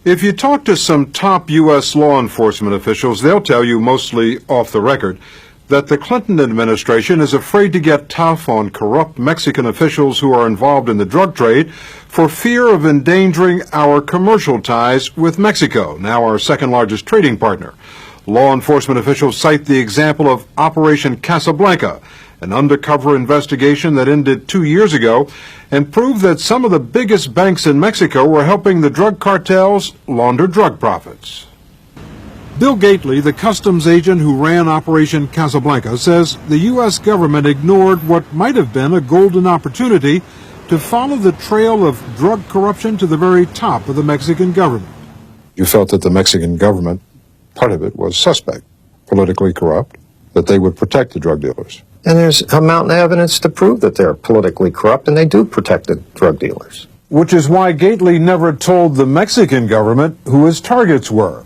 If you talk to some top U.S. law enforcement officials, they'll tell you, mostly off the record, that the Clinton administration is afraid to get tough on corrupt Mexican officials who are involved in the drug trade for fear of endangering our commercial ties with Mexico, now our second largest trading partner. Law enforcement officials cite the example of Operation Casablanca, an undercover investigation that ended 2 years ago and proved that some of the biggest banks in Mexico were helping the drug cartels launder drug profits. Bill Gately, the customs agent who ran Operation Casablanca, says the U.S. government ignored what might have been a golden opportunity to follow the trail of drug corruption to the very top of the Mexican government. You felt that the Mexican government, part of it, was suspect, politically corrupt, that they would protect the drug dealers. And there's a mountain of evidence to prove that they're politically corrupt, and they do protect the drug dealers. Which is why Gately never told the Mexican government who his targets were.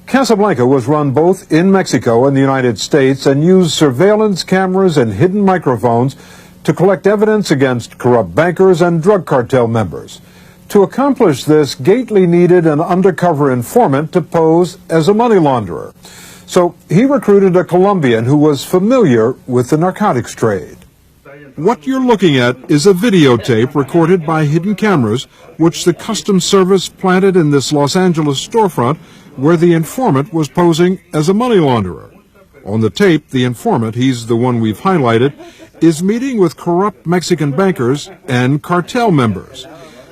Casablanca was run both in Mexico and the United States and used surveillance cameras and hidden microphones to collect evidence against corrupt bankers and drug cartel members. To accomplish this, Gately needed an undercover informant to pose as a money launderer. So he recruited a Colombian who was familiar with the narcotics trade. What you're looking at is a videotape recorded by hidden cameras, which the Customs Service planted in this Los Angeles storefront where the informant was posing as a money launderer. On the tape, the informant, he's the one we've highlighted, is meeting with corrupt Mexican bankers and cartel members.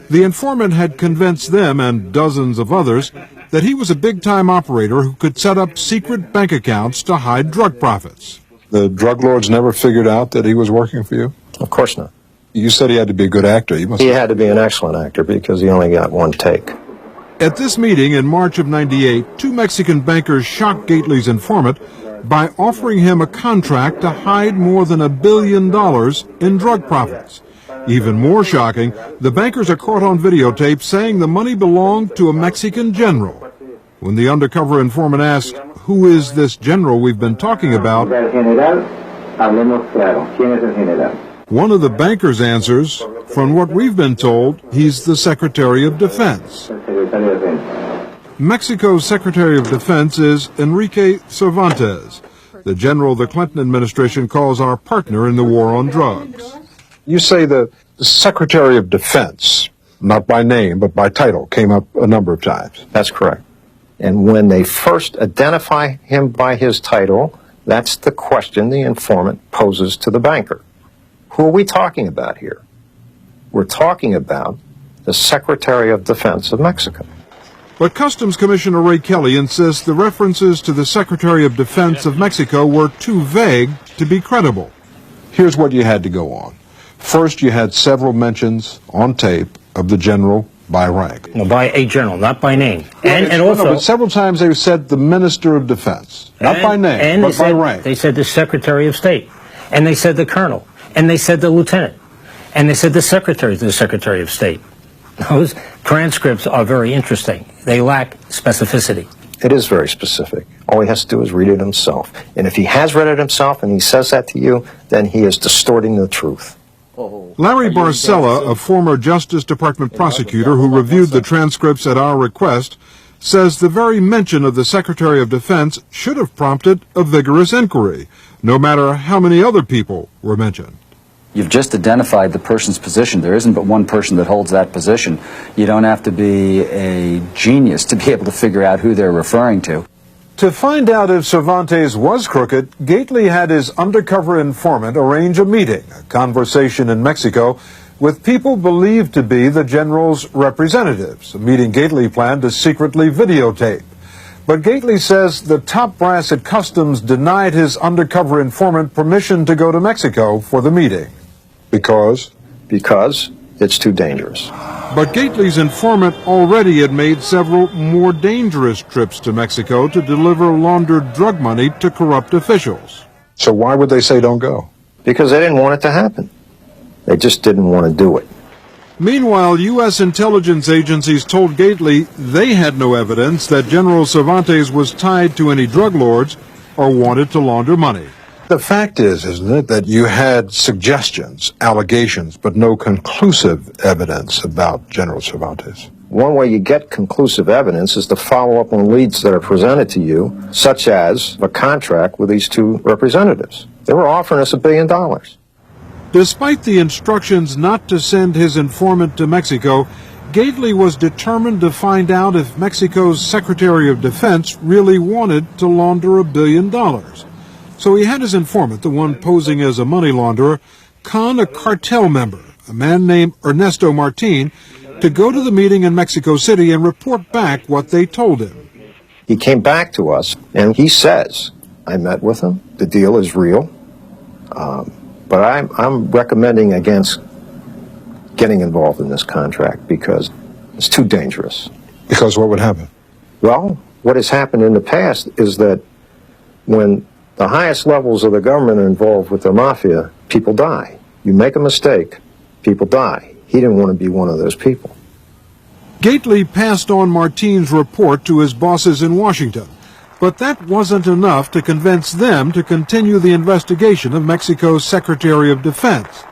The informant had convinced them and dozens of others that he was a big-time operator who could set up secret bank accounts to hide drug profits. The drug lords never figured out that he was working for you? Of course not. You said he had to be a good actor. He had to be an excellent actor because he only got one take. At this meeting in March of '98, two Mexican bankers shocked Gately's informant by offering him a contract to hide more than $1 billion in drug profits. Even more shocking, the bankers are caught on videotape saying the money belonged to a Mexican general. When the undercover informant asked, "Who is this general we've been talking about?" one of the bankers answers, "From what we've been told, he's the Secretary of Defense." Mexico's Secretary of Defense is Enrique Cervantes, the general the Clinton administration calls our partner in the war on drugs. You say the Secretary of Defense, not by name, but by title, came up a number of times. That's correct. And when they first identify him by his title, that's the question the informant poses to the banker. Who are we talking about here? We're talking about the Secretary of Defense of Mexico. But Customs Commissioner Ray Kelly insists the references to the Secretary of Defense of Mexico were too vague to be credible. Here's what you had to go on. First, you had several mentions on tape of the general by rank. No, by a general, not by name. And also... No, but several times they said the Minister of Defense. Not by name, but by rank. They said the Secretary of State. And they said the Colonel. And they said the Lieutenant. And they said the Secretary of State. Those transcripts are very interesting. They lack specificity. It is very specific. All he has to do is read it himself. And if he has read it himself and he says that to you, then he is distorting the truth. Larry Barcella, a former Justice Department prosecutor who reviewed the transcripts at our request, says the very mention of the Secretary of Defense should have prompted a vigorous inquiry, no matter how many other people were mentioned. You've just identified the person's position. There isn't but one person that holds that position. You don't have to be a genius to be able to figure out who they're referring to. To find out if Cervantes was crooked, Gately had his undercover informant arrange a meeting, a conversation in Mexico, with people believed to be the general's representatives, a meeting Gately planned to secretly videotape. But Gately says the top brass at Customs denied his undercover informant permission to go to Mexico for the meeting. Because? Because it's too dangerous. But Gately's informant already had made several more dangerous trips to Mexico to deliver laundered drug money to corrupt officials. So why would they say don't go? Because they didn't want it to happen. They just didn't want to do it. Meanwhile, U.S. intelligence agencies told Gately they had no evidence that General Cervantes was tied to any drug lords or wanted to launder money. The fact is, isn't it, that you had suggestions, allegations, but no conclusive evidence about General Cervantes? One way you get conclusive evidence is to follow up on leads that are presented to you, such as a contract with these two representatives. They were offering us $1 billion. Despite the instructions not to send his informant to Mexico, Gately was determined to find out if Mexico's Secretary of Defense really wanted to launder $1 billion. So he had his informant, the one posing as a money launderer, con a cartel member, a man named Ernesto Martin, to go to the meeting in Mexico City and report back what they told him. He came back to us and he says, I met with him, the deal is real, but I'm recommending against getting involved in this contract because it's too dangerous. Because what would happen? Well, what has happened in the past is that when the highest levels of the government are involved with the mafia, people die. You make a mistake, people die. He didn't want to be one of those people. Gately passed on Martin's report to his bosses in Washington, but that wasn't enough to convince them to continue the investigation of Mexico's Secretary of Defense.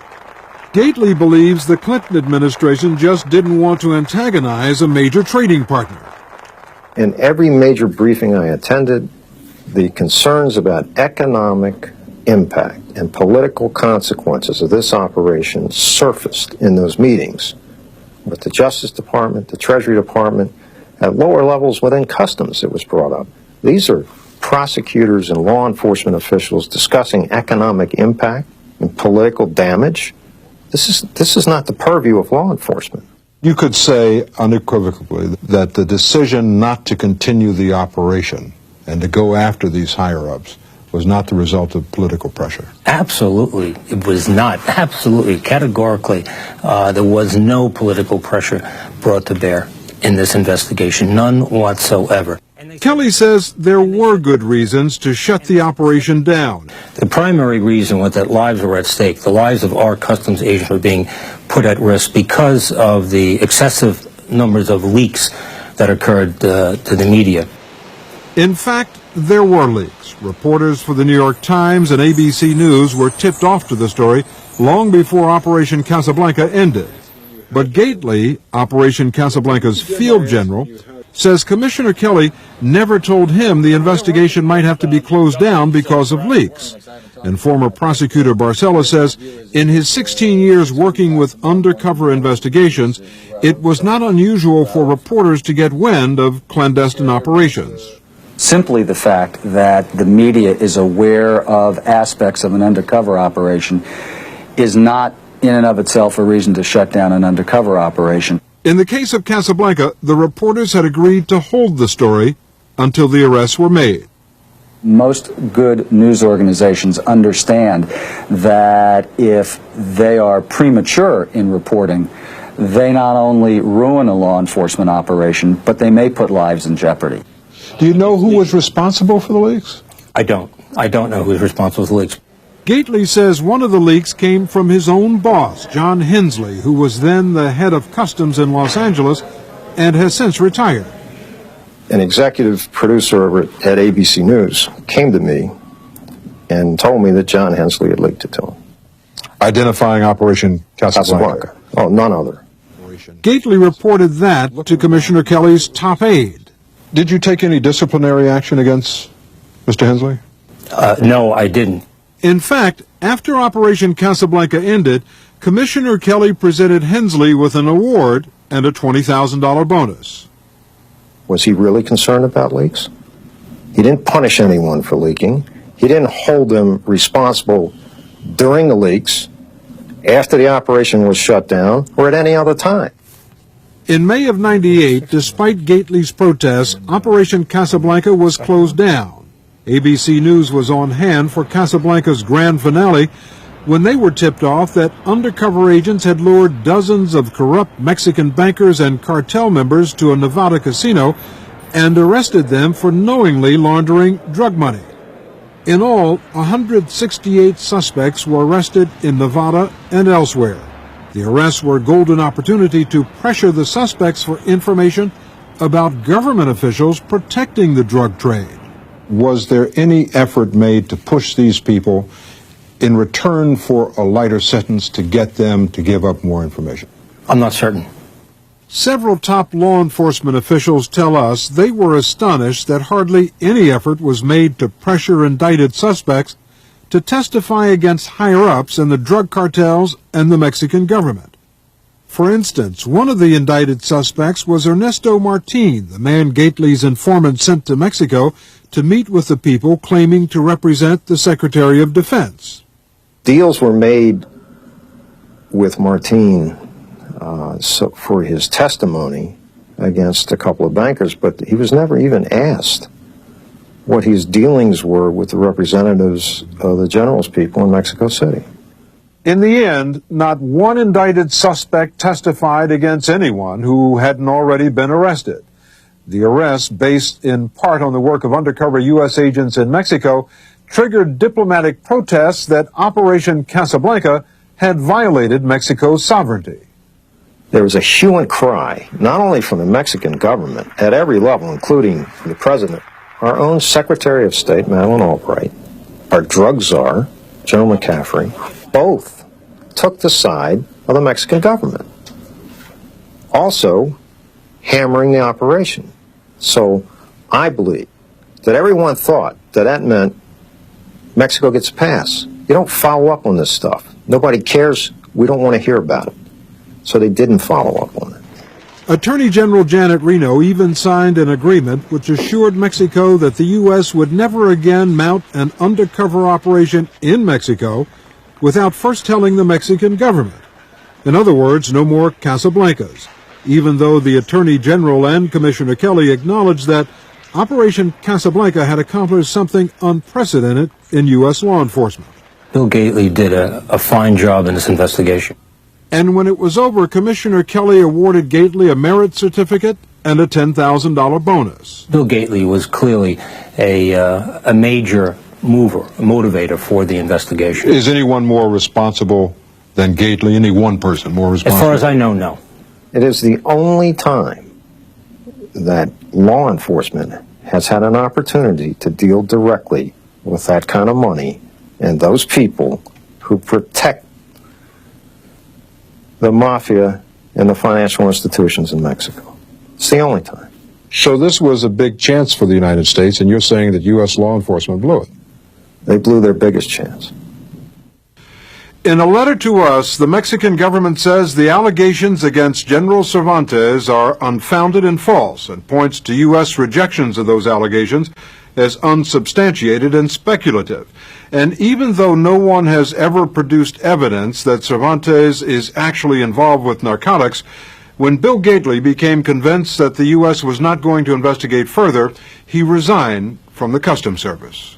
Gately believes the Clinton administration just didn't want to antagonize a major trading partner. In every major briefing I attended, the concerns about economic impact and political consequences of this operation surfaced in those meetings with the Justice Department, the Treasury Department, at lower levels within Customs it was brought up. These are prosecutors and law enforcement officials discussing economic impact and political damage. This is not the purview of law enforcement. You could say unequivocally that the decision not to continue the operation and to go after these higher-ups was not the result of political pressure. Absolutely. It was not. Absolutely. Categorically, there was no political pressure brought to bear in this investigation. None whatsoever. Kelly says there were good reasons to shut the operation down. The primary reason was that lives were at stake. The lives of our customs agents were being put at risk because of the excessive numbers of leaks that occurred to the media. In fact, there were leaks. Reporters for the New York Times and ABC News were tipped off to the story long before Operation Casablanca ended. But Gately, Operation Casablanca's field general, says Commissioner Kelly never told him the investigation might have to be closed down because of leaks. And former prosecutor Barcella says in his 16 years working with undercover investigations, it was not unusual for reporters to get wind of clandestine operations. Simply the fact that the media is aware of aspects of an undercover operation is not in and of itself a reason to shut down an undercover operation. In the case of Casablanca, the reporters had agreed to hold the story until the arrests were made. Most good news organizations understand that if they are premature in reporting, they not only ruin a law enforcement operation, but they may put lives in jeopardy. Do you know who was responsible for the leaks? I don't know who's responsible for the leaks. Gately says one of the leaks came from his own boss, John Hensley, who was then the head of customs in Los Angeles and has since retired. An executive producer over at ABC News came to me and told me that John Hensley had leaked it to him. Identifying Operation Casablanca. Oh, none other. Gately reported that to Commissioner Kelly's top aide. Did you take any disciplinary action against Mr. Hensley? No, I didn't. In fact, after Operation Casablanca ended, Commissioner Kelly presented Hensley with an award and a $20,000 bonus. Was he really concerned about leaks? He didn't punish anyone for leaking. He didn't hold them responsible during the leaks, after the operation was shut down, or at any other time. In May of '98, despite Gately's protests, Operation Casablanca was closed down. ABC News was on hand for Casablanca's grand finale when they were tipped off that undercover agents had lured dozens of corrupt Mexican bankers and cartel members to a Nevada casino and arrested them for knowingly laundering drug money. In all, 168 suspects were arrested in Nevada and elsewhere. The arrests were a golden opportunity to pressure the suspects for information about government officials protecting the drug trade. Was there any effort made to push these people in return for a lighter sentence to get them to give up more information? I'm not certain. Several top law enforcement officials tell us they were astonished that hardly any effort was made to pressure indicted suspects to testify against higher-ups in the drug cartels and the Mexican government. For instance, one of the indicted suspects was Ernesto Martin, the man Gately's informant sent to Mexico to meet with the people claiming to represent the Secretary of Defense. Deals were made with Martin for his testimony against a couple of bankers, but he was never even asked what his dealings were with the representatives of the General's people in Mexico City. In the end, not one indicted suspect testified against anyone who hadn't already been arrested. The arrest, based in part on the work of undercover U.S. agents in Mexico, triggered diplomatic protests that Operation Casablanca had violated Mexico's sovereignty. There was a hue and cry, not only from the Mexican government at every level, including the president, our own Secretary of State, Madeleine Albright, our drug czar, General McCaffrey, both took the side of the Mexican government, also hammering the operation. So I believe that everyone thought that that meant Mexico gets a pass. You don't follow up on this stuff. Nobody cares. We don't want to hear about it. So they didn't follow up on it. Attorney General Janet Reno even signed an agreement which assured Mexico that the U.S. would never again mount an undercover operation in Mexico without first telling the Mexican government. In other words, no more Casablancas, even though the Attorney General and Commissioner Kelly acknowledged that Operation Casablanca had accomplished something unprecedented in U.S. law enforcement. Bill Gately did a fine job in this investigation. And when it was over, Commissioner Kelly awarded Gately a merit certificate and a $10,000 bonus. Bill Gately was clearly a major mover, a motivator for the investigation. Is anyone more responsible than Gately? Any one person more responsible? As far as I know, no. It is the only time that law enforcement has had an opportunity to deal directly with that kind of money and those people who protect the mafia and the financial institutions in Mexico. It's the only time. So this was a big chance for the United States, and you're saying that U.S. law enforcement blew it? They blew their biggest chance. In a letter to us, the Mexican government says the allegations against General Cervantes are unfounded and false, and points to U.S. rejections of those allegations as unsubstantiated and speculative. And even though no one has ever produced evidence that Cervantes is actually involved with narcotics, when Bill Gately became convinced that the U.S. was not going to investigate further, he resigned from the Customs Service.